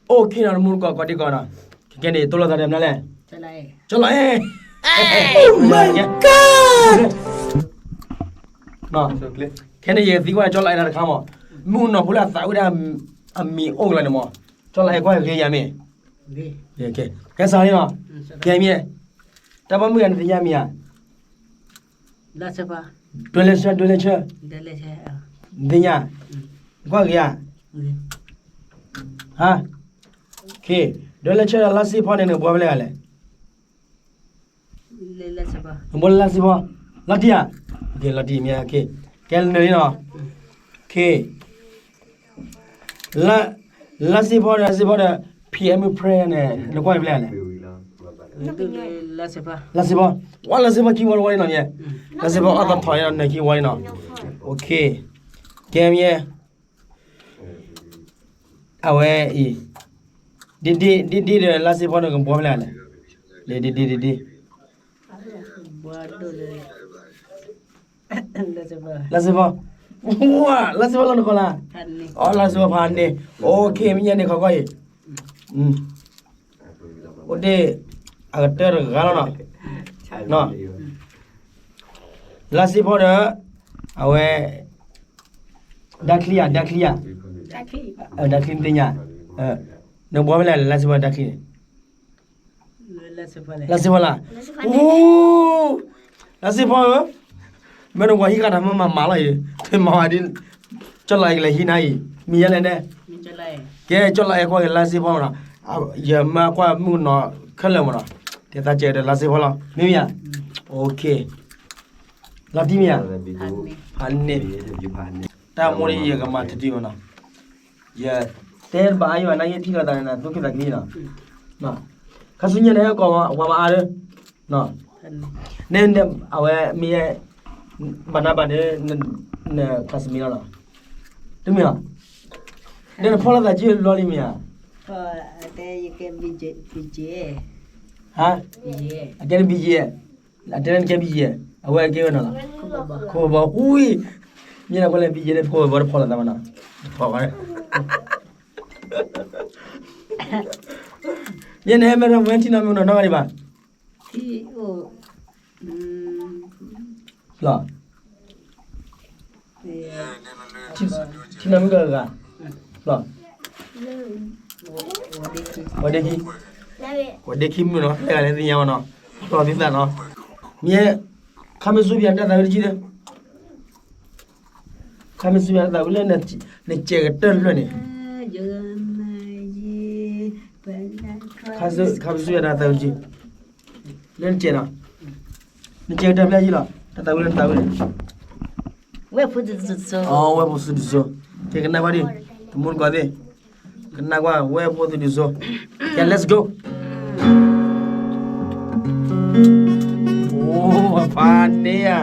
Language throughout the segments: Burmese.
โอเคนะมูก็กอดดีก่อนนะแกนี่ตัวละเท่าไหร่นั่นแหละจะไล่Oh my god နော်ခဲနေရသီးကွာကြောက်လိုက်တာတခါမမူနော်ဘုလားသာဝဒအမီအုံးလိုက်နော်ကြောက်လိုက်ကွာခေရမင်းဒီကဲစားရနော်ကဲမြေတပမှုရနေရမီယာ လာစပါ တွဲလက်ချက်ဒဲလက်ချေ ဒင်းညာကွာခေရဟာခေတွဲလက်ချက်လာစီဖောင်းနေဘောပလဲရလဲလာစပါ ဘလလာစီဖောလာတီယာကဲလာတီမြေခေကဲနေနော်ခေလာစီဖောတဲ့ PM prayer နဲ့လောက်ကွာပလဲရလဲလာစပါ လာစီဘောဝါလာစီဘောကီဝါဝိုင်းနော်ညလာစီဘောအတော့ထိုင်ရနေကီဝိုင်းနော်โอเคကဲမြေအဝဲဤဒီလာစီဘောကဘောမလာလေဒီဘွားတို့လေလာစီဘောဝါလာစီဘောလောကလာ ဖန်နေ အော်လာစီဘောဖန်နေโอเคမြေနေခေါ်ခေါ်ဤโอเคအကတဲရဂါလောနော်လာစီဘောအဝဲဒါကလီယာတက်ခိဒါကလီတင်ညာနော်ဘောမလာလာစီဘောဒါကလီလာစပါလေ လာစီဘောလာโอ้လာစီဘောမင်းတို့ဝါဟီကတာမမာလာရေထေမာဒီကြောက်လိုက်လေဟီနိုင်မီရလည်းနဲ့ မင်းချလိုက်က ဲကြောက်လိုက်ခွာလာစီဘောလားရမခွာမှုနော်ခက်လဲမလားတဲ့တာကျဲလာစီဘောလားမင်းမြโอเคလာဒီမြဖန်နေတာမိုရီရကမတတိမနာရတဲဘာယဝနိုင်တိကတာနာဒုက္ခတကလီနော်ခဆုညနေကောဝါမအားနော် ဖန်နင်းနေအဝဲမီးဘာနာဘာနေခစမီလာတမီယာနင်းဖော်လာတာကြည့်လော်လီမီယာ ဖာတဲ့ရကဘီဂျေဟာ ဘီဂျေ အကဲဘီဂျီအတန်ကဲဘီဂျီအဝဲကဲနော်ခေါ်ပါဦးမြင်တော့လည်းဘီဂျီနဲ့ခေါ်ပါဖော်လာတာမနာဖော်ပါညနေမရမန်တီနာမနော်နော်ရီပါ ဒီဟိုလာ တီနာမကကလာဝဒေကီဝဒေကီမနော်လည်းလည်းညမနော်တော်သေးတယ်နော်မြေခမစုပြန်တာကြည့်တယ်ခမစုပြန်တာလည်းနဲ့ကျဲတက်လွတ်နေခမစုပြန်တာကြည့်လည်းကျဲနော်နဲ့ကျဲတက်ပြကြည့်လားတာလည်းတာလည်းဝဲဖုဒ်ဇော oh web studio ke kena bari temun ko ade kena kwa web studio okay let's go oh apa dia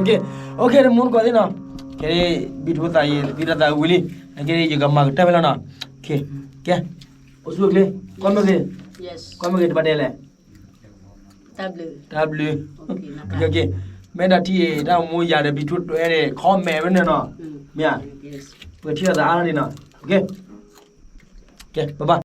โอเคmun ko dina kere bitu ta ye bita ta wili kere je gamma ta bela na okay ke osu kle komme ke Yes. komme ke ba de le W. okay me da ti ta mu ya de bitu to ere komme be ne no mya Yes. เปิดเที่ยวสะอาดนี่นะโอเคโอเคบ๊ายบาย